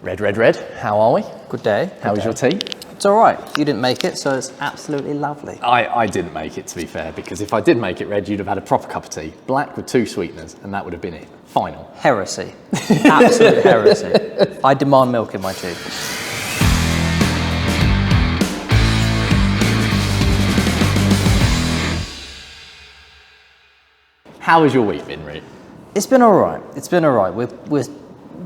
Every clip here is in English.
Red, how are we? Good day. How was your tea? It's all right. You didn't make it, so it's absolutely lovely. I didn't make it, to be fair, because if I did make it red, you'd have had a proper cup of tea, black with 2 sweeteners, and that would have been it. Final. Heresy. Absolute heresy. I demand milk in my tea. How has your week been, Rick? It's been all right. It's been all right. We're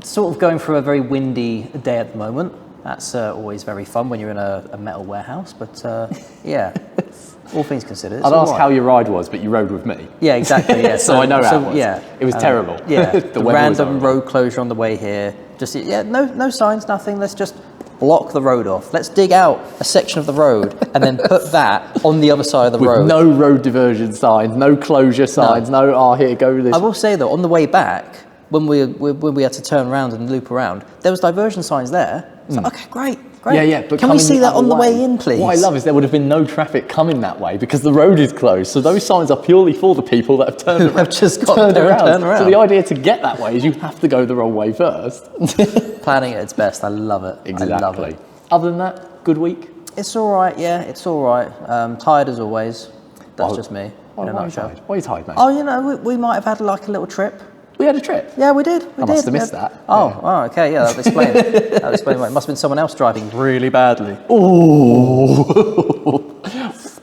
sort of going through a very windy day at the moment. That's always very fun when you're in a metal warehouse, but yeah, all things considered. I'd ask how your ride was, but you rode with me. Yeah, exactly, yeah. So I know how it was. Yeah, it was terrible. Yeah, the random road closure on the way here. Just, yeah, no signs, nothing. Let's just block the road off. Let's dig out a section of the road and then put that on the other side of the road. With no road diversion signs, no closure signs, no here, go this. I will say though, on the way back, when we had to turn around and loop around, there was diversion signs there. It's like, okay, great. Yeah, but can we see that on the way in, please? What I love is there would have been no traffic coming that way because the road is closed. So those signs are purely for the people that have turned around. Have just got there and turned around. So the idea to get that way is you have to go the wrong way first. Planning at its best. I love it. Exactly. I love it. Other than that, good week? It's all right, yeah, it's all right. Tired as always. That's just me, in a nutshell. Why are you tired, mate? Oh, you know, we might have had like a little trip. We had a trip? Yeah, we did. I must have missed that. Oh, okay, yeah, that would explain it. That would explain why. It must have been someone else driving really badly. Ooh.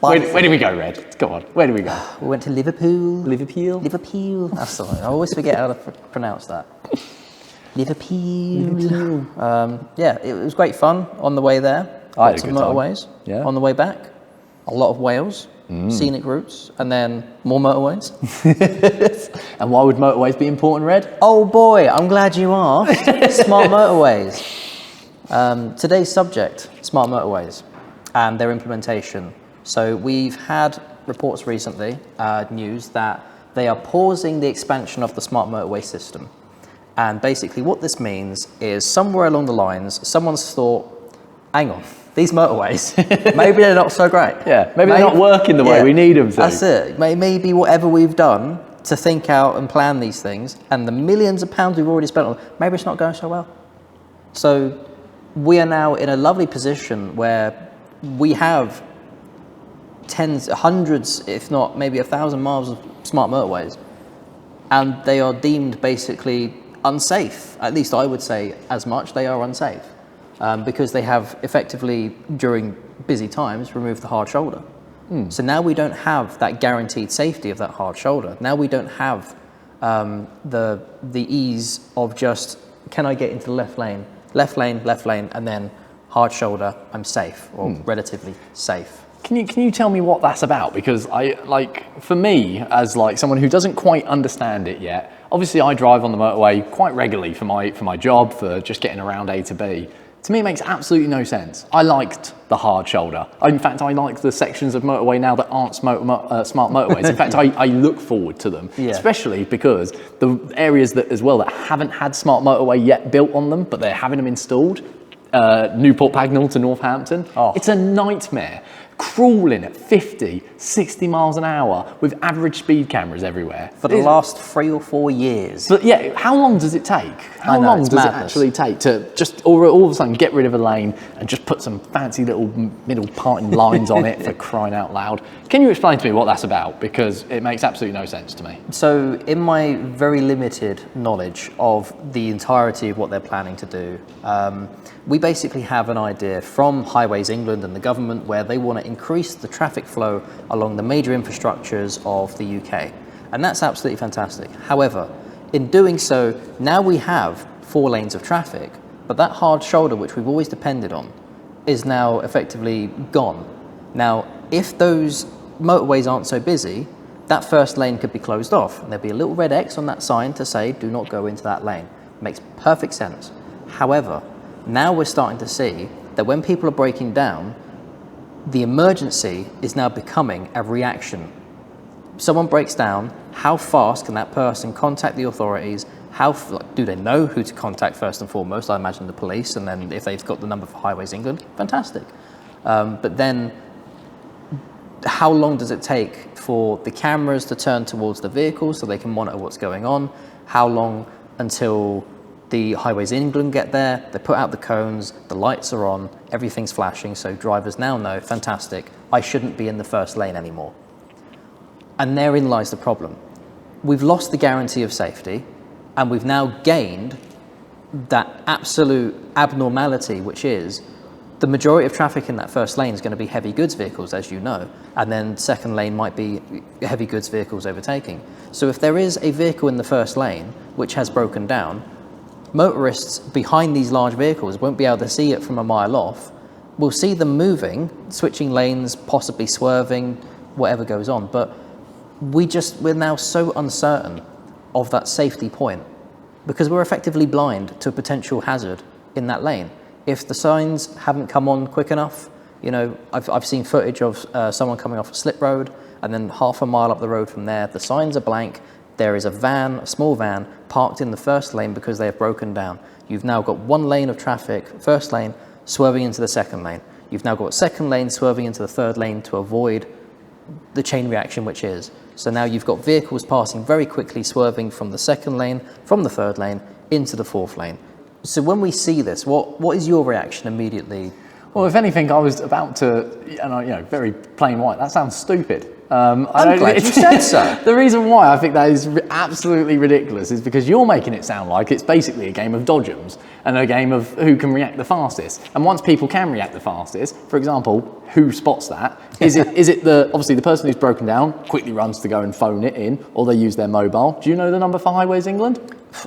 Where did we go, Red? Come on, where did we go? We went to Liverpool. Liverpool? That's the one. I always forget how to pronounce that. Liverpool. Yeah, it was great fun on the way there. I had a Lots of good time. motorways. Yeah. On the way back, a lot of Wales, scenic routes, and then more motorways. And why would motorways be important, Red? Oh boy, I'm glad you asked. Smart motorways. Today's subject, smart motorways and their implementation. So we've had reports recently, news that they are pausing the expansion of the smart motorway system. And basically what this means is somewhere along the lines, someone's thought, hang on, these motorways, maybe they're not so great. Yeah, maybe they're not working the way we need them to. That's it. Maybe whatever we've done to think out and plan these things and the millions of pounds we've already spent on them, maybe it's not going so well. So we are now in a lovely position where we have tens, hundreds, if not maybe 1,000 miles of smart motorways, and they are deemed basically unsafe. At least I would say as much, they are unsafe. Because they have effectively, during busy times, removed the hard shoulder. So now we don't have that guaranteed safety of that hard shoulder. Now we don't have the ease of just, can I get into the left lane, and then hard shoulder, I'm safe, or relatively safe. Can you tell me what that's about? Because for me, as someone who doesn't quite understand it yet, obviously I drive on the motorway quite regularly for my job, for just getting around A to B. To me, it makes absolutely no sense. I liked the hard shoulder. In fact, I like the sections of motorway now that aren't smart motorways. In fact, I look forward to them, especially because the areas that haven't had smart motorway yet built on them, but they're having them installed, Newport Pagnell to Northampton, it's a nightmare. Crawling at 50, 60 miles an hour with average speed cameras everywhere. For the last 3 or 4 years. But yeah, how long does it take? How long does it actually take to just all of a sudden get rid of a lane and just put some fancy little middle parting lines on it, for crying out loud? Can you explain to me what that's about? Because it makes absolutely no sense to me. So in my very limited knowledge of the entirety of what they're planning to do, we basically have an idea from Highways England and the government where they want to increase the traffic flow along the major infrastructures of the UK. And that's absolutely fantastic. However, in doing so, now we have 4 lanes of traffic, but that hard shoulder, which we've always depended on, is now effectively gone. Now, if those motorways aren't so busy, that first lane could be closed off, and there'd be a little red X on that sign to say, do not go into that lane. Makes perfect sense. However, now we're starting to see that when people are breaking down, the emergency is now becoming a reaction. Someone breaks down, how fast can that person contact the authorities? Do they know who to contact first and foremost? I imagine the police, and then if they've got the number for Highways England, fantastic. But then how long does it take for the cameras to turn towards the vehicle so they can monitor what's going on? How long until The Highways England get there, they put out the cones, the lights are on, everything's flashing, so drivers now know, fantastic, I shouldn't be in the first lane anymore. And therein lies the problem. We've lost the guarantee of safety, and we've now gained that absolute abnormality, which is the majority of traffic in that first lane is going to be heavy goods vehicles, as you know, and then second lane might be heavy goods vehicles overtaking. So if there is a vehicle in the first lane which has broken down, motorists behind these large vehicles won't be able to see it from a mile off. We'll see them moving, switching lanes, possibly swerving, whatever goes on. But we're now so uncertain of that safety point because we're effectively blind to a potential hazard in that lane. If the signs haven't come on quick enough, you know, I've seen footage of someone coming off a slip road, and then half a mile up the road from there, the signs are blank. There is a small van, parked in the first lane because they have broken down. You've now got one lane of traffic, first lane, swerving into the second lane. You've now got second lane swerving into the third lane to avoid the chain reaction, which is. So now you've got vehicles passing very quickly, swerving from the second lane, from the third lane, into the fourth lane. So when we see this, what is your reaction immediately? Well, if anything, I was about to, very plain white, that sounds stupid. I'm glad you said so. The reason why I think that is absolutely ridiculous is because you're making it sound like it's basically a game of dodgems and a game of who can react the fastest. And once people can react the fastest, for example, who spots that? Is it obviously the person who's broken down quickly runs to go and phone it in, or they use their mobile? Do you know the number for Highways England?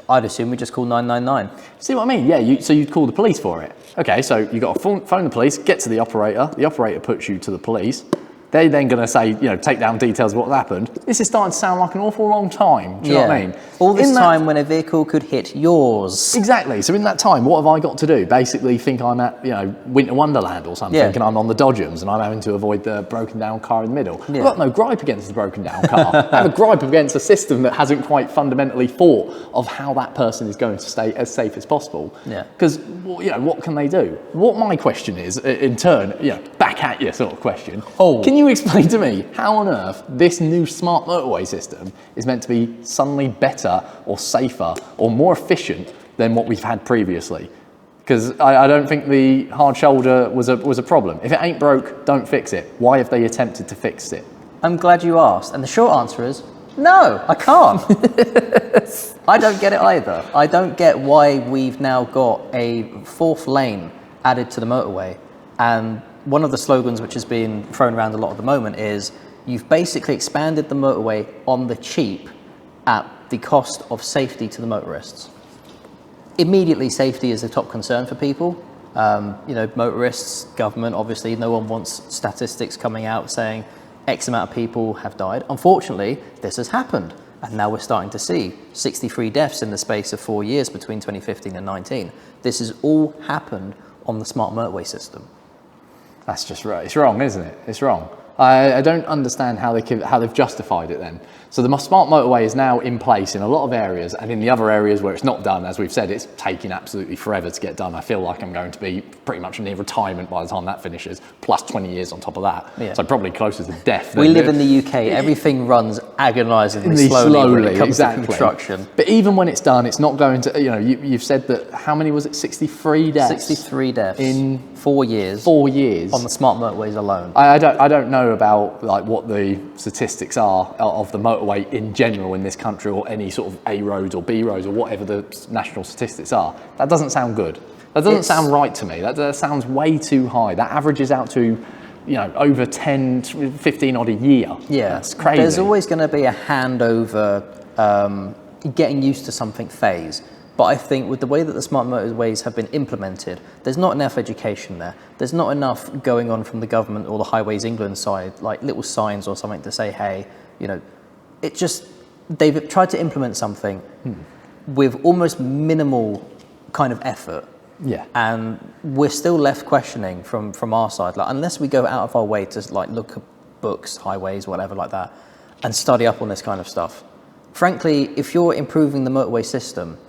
I'd assume we just call 999. See what I mean? Yeah, so you'd call the police for it. Okay, so you've got to phone the police, get to the operator puts you to the police. They're then going to say, take down details of what happened. This is starting to sound like an awful long time. Do you know what I mean? All this time when a vehicle could hit yours. Exactly. So in that time, what have I got to do? Basically think I'm at, Winter Wonderland or something, and I'm on the dodgems and I'm having to avoid the broken down car in the middle. Yeah. I've got no gripe against the broken down car. I have a gripe against a system that hasn't quite fundamentally thought of how that person is going to stay as safe as possible. Yeah. Because, what can they do? What my question is, in turn, back at you sort of question. Can you explain to me how on earth this new smart motorway system is meant to be suddenly better or safer or more efficient than what we've had previously? Because I don't think the hard shoulder was a problem. If it ain't broke, don't fix it. Why have they attempted to fix it? I'm glad you asked. And the short answer is, no, I can't. I don't get it either. I don't get why we've now got a fourth lane added to the motorway. And one of the slogans which has been thrown around a lot at the moment is you've basically expanded the motorway on the cheap at the cost of safety to the motorists. Immediately, safety is a top concern for people. Motorists, government, obviously, no one wants statistics coming out saying X amount of people have died. Unfortunately, this has happened. And now we're starting to see 63 deaths in the space of 4 years between 2015 and 19. This has all happened on the smart motorway system. That's just right. It's wrong, isn't it? It's wrong. I don't understand how they've justified it then. So the smart motorway is now in place in a lot of areas, and in the other areas where it's not done, as we've said, it's taking absolutely forever to get done. I feel like I'm going to be pretty much near retirement by the time that finishes, plus 20 years on top of that. Yeah. So probably closer to death. We live in the UK. Everything runs agonisingly slowly when it comes to construction. But even when it's done, it's not going to, you've said that, how many was it? 63 deaths? 63 deaths. In 4 years. 4 years. On the smart motorways alone. I don't know about what the statistics are of the motorway in general in this country, or any sort of A roads or B roads or whatever the national statistics are. That doesn't sound good. That doesn't sound right to me. That sounds way too high. That averages out to, over 10, 15 odd a year. Yeah. That's crazy. There's always going to be a handover, getting used to something phase. But I think with the way that the smart motorways have been implemented, there's not enough education there. There's not enough going on from the government or the Highways England side, like little signs or something to say, hey, they've tried to implement something with almost minimal kind of effort. Yeah. And we're still left questioning from our side, unless we go out of our way to look at books, highways, whatever like that, and study up on this kind of stuff. Frankly, if you're improving the motorway system,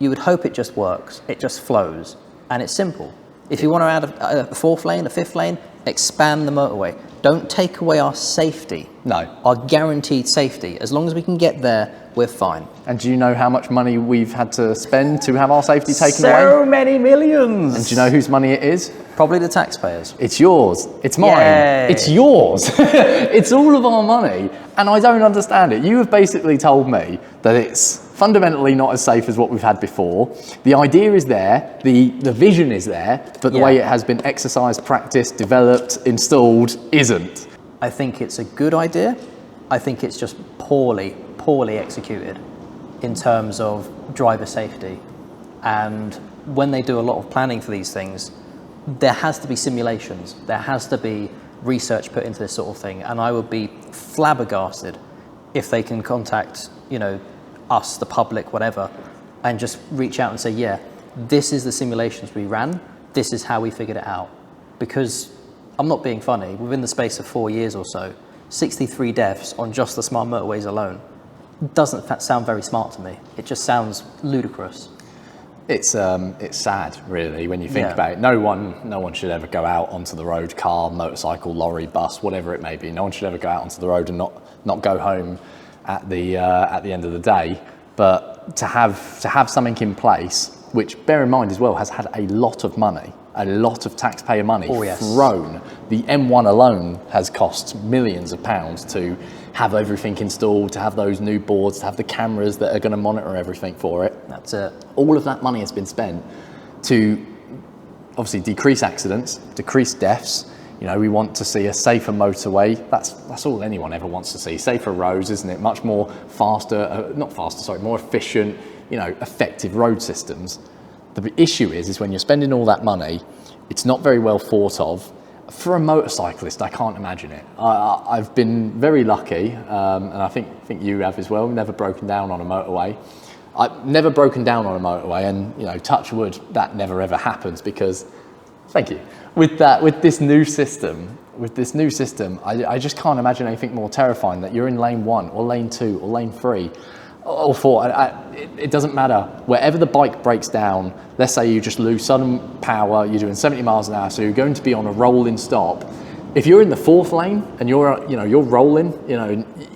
you would hope it just works, it just flows, and it's simple. If you want to add a fourth lane, a fifth lane, expand the motorway. Don't take away our safety. No. Our guaranteed safety. As long as we can get there, we're fine. And do you know how much money we've had to spend to have our safety taken away? So many millions. And do you know whose money it is? Probably the taxpayers. It's yours. It's mine. Yay. It's yours. It's all of our money. And I don't understand it. You have basically told me that it's fundamentally not as safe as what we've had before. The idea is there, the vision is there, but the way it has been exercised, practiced, developed, installed isn't. I think it's a good idea. I think it's just poorly executed in terms of driver safety. And when they do a lot of planning for these things, there has to be simulations. There has to be research put into this sort of thing. And I would be flabbergasted if they can contact, us, the public, whatever, and just reach out and say, yeah, this is the simulations we ran. This is how we figured it out. Because I'm not being funny. Within the space of 4 years or so, 63 deaths on just the smart motorways alone doesn't sound very smart to me. It just sounds ludicrous. It's sad, really, when you think about it. No one should ever go out onto the road, car, motorcycle, lorry, bus, whatever it may be. No one should ever go out onto the road and not go home at the end of the day. But to have something in place, which, bear in mind as well, has had a lot of money, a lot of taxpayer money thrown. The M1 alone has cost millions of pounds to have everything installed, to have those new boards, to have the cameras that are going to monitor everything for it. That's it. All of that money has been spent to obviously decrease accidents, decrease deaths. We want to see a safer motorway. That's all anyone ever wants to see. Safer roads, isn't it? Much more more efficient, effective road systems. The issue is when you're spending all that money, it's not very well thought of. For a motorcyclist, I can't imagine it. I've been very lucky, and I think you have as well, never broken down on a motorway. I've never broken down on a motorway, and touch wood, that never ever happens because, thank you. With this new system, I just can't imagine anything more terrifying that you're in lane 1 or lane 2 or lane 3 or 4. It doesn't matter. Wherever the bike breaks down, let's say you just lose sudden power, you're doing 70 miles an hour, so you're going to be on a rolling stop. If you're in the 4th lane and you're rolling,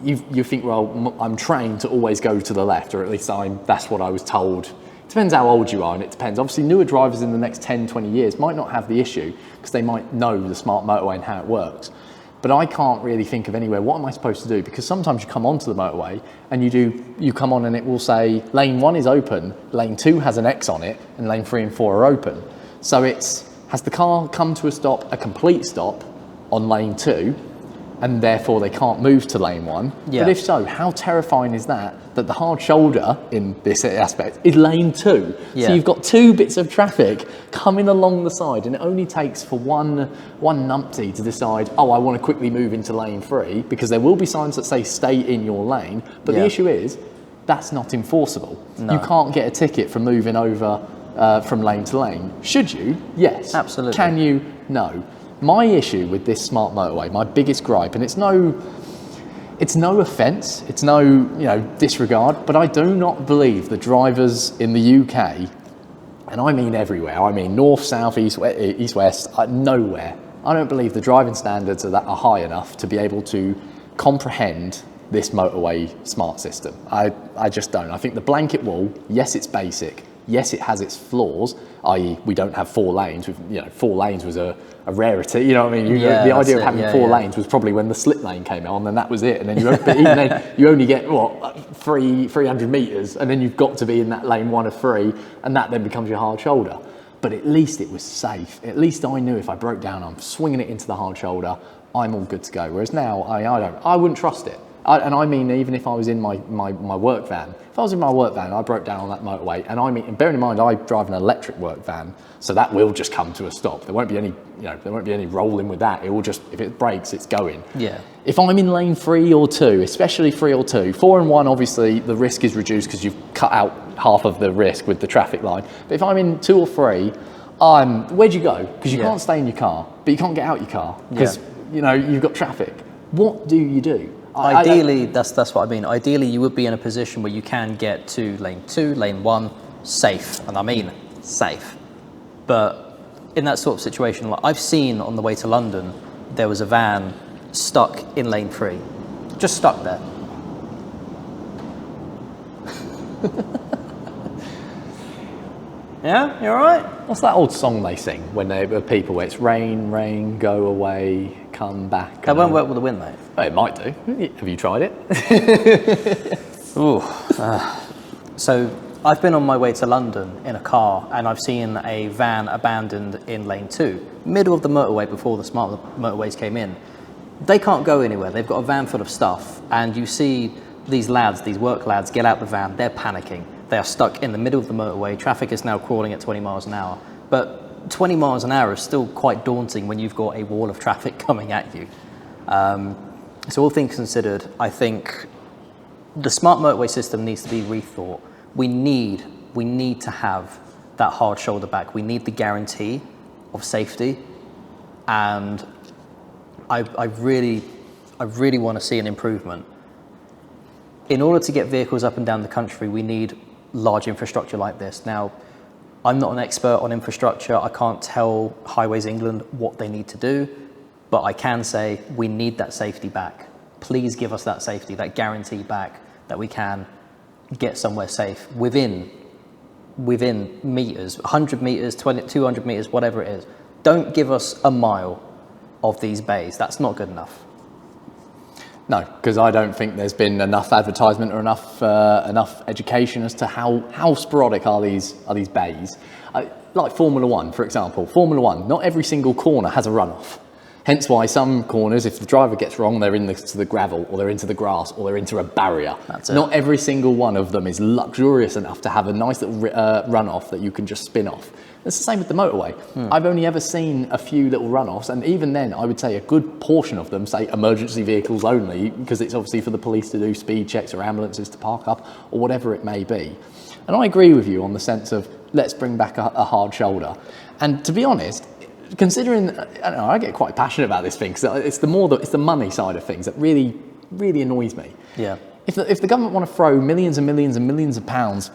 you think, well, I'm trained to always go to the left, or at least that's what I was told. It depends how old you are, and it depends. Obviously, newer drivers in the next 10, 20 years might not have the issue because they might know the smart motorway and how it works. But I can't really think of anywhere, what am I supposed to do? Because sometimes you come onto the motorway and you come on and it will say lane 1 is open, lane 2 has an X on it, and lane 3 and 4 are open. So has the car come to a complete stop on lane 2, and therefore they can't move to lane 1? Yeah. But if so, how terrifying is that the hard shoulder in this aspect is lane 2? Yeah. So you've got 2 bits of traffic coming along the side, and it only takes for one numpty to decide, I want to quickly move into lane 3, because there will be signs that say stay in your lane, but the issue is that's not enforceable. No. You can't get a ticket for moving over from lane to lane. Should you? Yes. Absolutely. Can you? No. My issue with this smart motorway, my biggest gripe, and it's no offence, it's no disregard, but I do not believe the drivers in the UK, and I mean everywhere, I mean north, south, east, west, nowhere. I don't believe the driving standards are high enough to be able to comprehend this motorway smart system. I just don't. I think the blanket wall, yes, it's basic. Yes, it has its flaws, i.e. we don't have 4 lanes. 4 lanes was a rarity, you know what I mean? The idea of having 4 lanes was probably when the slip lane came on, and that was it. And then you only get, 300 metres, and then you've got to be in that lane 1 of 3, and that then becomes your hard shoulder. But at least it was safe. At least I knew if I broke down, I'm swinging it into the hard shoulder, I'm all good to go. Whereas now, I wouldn't trust it. And I mean, even if I was in my work van, if I was in my work van and I broke down on that motorway, and bearing in mind I drive an electric work van, so that will just come to a stop. There won't be any rolling with that. It will just, if it breaks, it's going. Yeah. If I'm in lane 3 or 2, especially 3 or 2, 4 and 1, obviously the risk is reduced because you've cut out half of the risk with the traffic line. But if I'm in 2 or 3, where'd you go? Because you can't stay in your car, but you can't get out your car because you've got traffic. What do you do? Ideally, that's what I mean. Ideally, you would be in a position where you can get to lane 2, lane 1, safe, and I mean safe. But in that sort of situation, like I've seen on the way to London, there was a van stuck in lane 3, just stuck there. Yeah, you all right? What's that old song they sing when they were people where it's rain, rain, go away, come back? That won't work with the wind, mate. Oh, it might do. Have you tried it? Ooh. So I've been on my way to London in a car and I've seen a van abandoned in lane 2, middle of the motorway before the smart motorways came in. They can't go anywhere. They've got a van full of stuff and you see these lads, these work lads, get out the van. They're panicking. They are stuck in the middle of the motorway. Traffic is now crawling at 20 miles an hour. But 20 miles an hour is still quite daunting when you've got a wall of traffic coming at you. So all things considered, I think the smart motorway system needs to be rethought. We need to have that hard shoulder back. We need the guarantee of safety. And I really want to see an improvement. In order to get vehicles up and down the country, we need large infrastructure like this. Now, I'm not an expert on infrastructure. I can't tell Highways England what they need to do, but I can say we need that safety back. Please give us that safety, that guarantee back that we can get somewhere safe within meters, 100 meters, 200 meters, whatever it is. Don't give us a mile of these bays. That's not good enough. No, because I don't think there's been enough advertisement or enough education as to how sporadic are these bays. Like Formula One, for example. Formula One, not every single corner has a runoff. Hence why some corners, if the driver gets wrong, they're into the gravel, or they're into the grass, or they're into a barrier. That's it. Not every single one of them is luxurious enough to have a nice little runoff that you can just spin off. It's the same with the motorway. I've only ever seen a few little runoffs, and even then, I would say a good portion of them say emergency vehicles only, because it's obviously for the police to do speed checks or ambulances to park up, or whatever it may be. And I agree with you on the sense of let's bring back a hard shoulder. And to be honest, considering, I don't know, I get quite passionate about this thing, because it's the money side of things that really annoys me. Yeah. If the government want to throw millions and millions and millions of pounds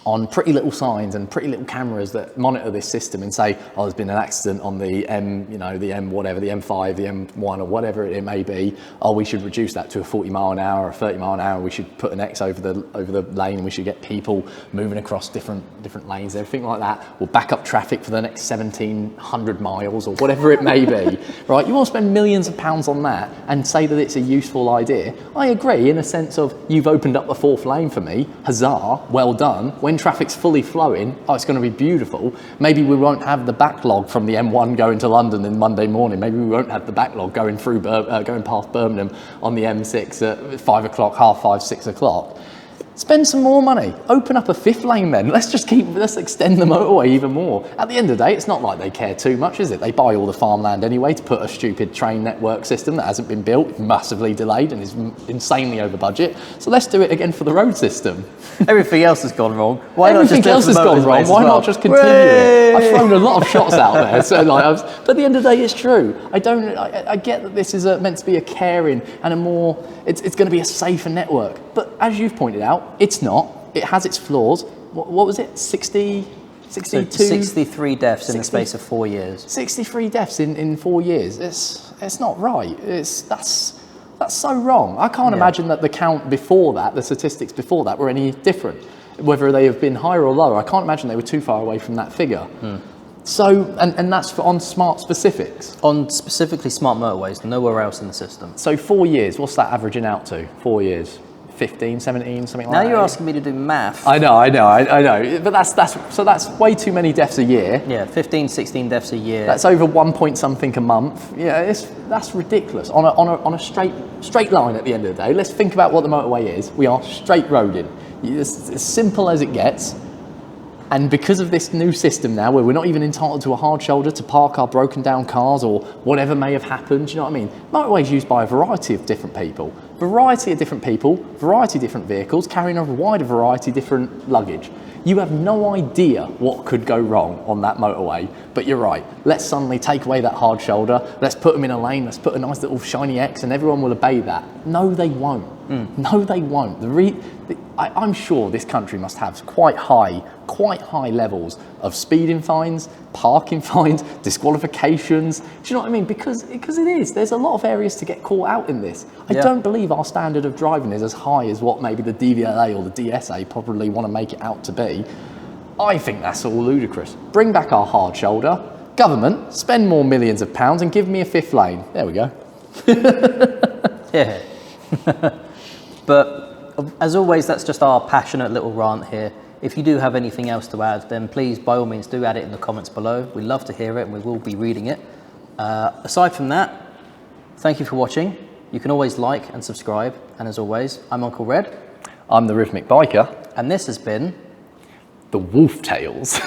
on pretty little signs and pretty little cameras that monitor this system and say, oh, there's been an accident on the the M whatever, the M5, the M1 or whatever it may be, oh, we should reduce that to a 40 mile an hour or 30 mile an hour, we should put an X over the lane and we should get people moving across different lanes, everything like that. We'll back up traffic for the next 1,700 miles or whatever it may be, right? You want to spend millions of pounds on that and say that it's a useful idea. I agree in a sense of you've opened up the 4th lane for me, huzzah, well done. When traffic's fully flowing, oh, it's going to be beautiful. Maybe we won't have the backlog from the M1 going to London in Monday morning. Maybe we won't have the backlog going through going past Birmingham on the M6 at 5 o'clock, half 5, 6 o'clock. Spend some more money. Open up a 5th lane then. Let's extend the motorway even more. At the end of the day, it's not like they care too much, is it? They buy all the farmland anyway to put a stupid train network system that hasn't been built, massively delayed and is insanely over budget. So let's do it again for the road system. Everything else has gone wrong. Everything else has gone wrong. Why not just continue it? I've thrown a lot of shots out there. So but at the end of the day, it's true. I get that this is meant to be a caring and it's going to be a safer network. But as you've pointed out, it's not. It has its flaws. What was it? 62? 63 deaths in the space of 4 years. 63 deaths in 4 years. It's not right. That's so wrong. I can't imagine that the count before that, the statistics before that, were any different. Whether they have been higher or lower, I can't imagine they were too far away from that on that's on smart specifics. On specifically smart motorways, nowhere else in the system. So 4 years, what's that averaging out to? 4 years? 15, 17, something like that. Now you're asking me to do math. I know. But that's way too many deaths a year. Yeah, 15, 16 deaths a year. That's over 1 point something a month. Yeah, that's ridiculous. On a straight line at the end of the day. Let's think about what the motorway is. We are straight roading. It's as simple as it gets. And because of this new system now, where we're not even entitled to a hard shoulder to park our broken down cars or whatever may have happened, do you know what I mean? Motorways used by a variety of different people, variety of different vehicles, carrying a wider variety of different luggage. You have no idea what could go wrong on that motorway, but you're right. Let's suddenly take away that hard shoulder. Let's put them in a lane. Let's put a nice little shiny X and everyone will obey that. No, they won't. No, they won't. I'm sure this country must have quite high levels of speeding fines, parking fines, disqualifications. Do you know what I mean? Because it is. There's a lot of areas to get caught out in this. I don't believe our standard of driving is as high as what maybe the DVLA or the DSA probably want to make it out to be. I think that's all ludicrous. Bring back our hard shoulder. Government, spend more millions of pounds and give me a 5th lane. There we go. Yeah. But as always, that's just our passionate little rant here. If you do have anything else to add, then please, by all means, do add it in the comments below. We'd love to hear it and we will be reading it. Aside from that, thank you for watching. You can always like and subscribe. And as always, I'm Uncle Red. I'm the Rhythmic Biker. And this has been the Wolf Tales.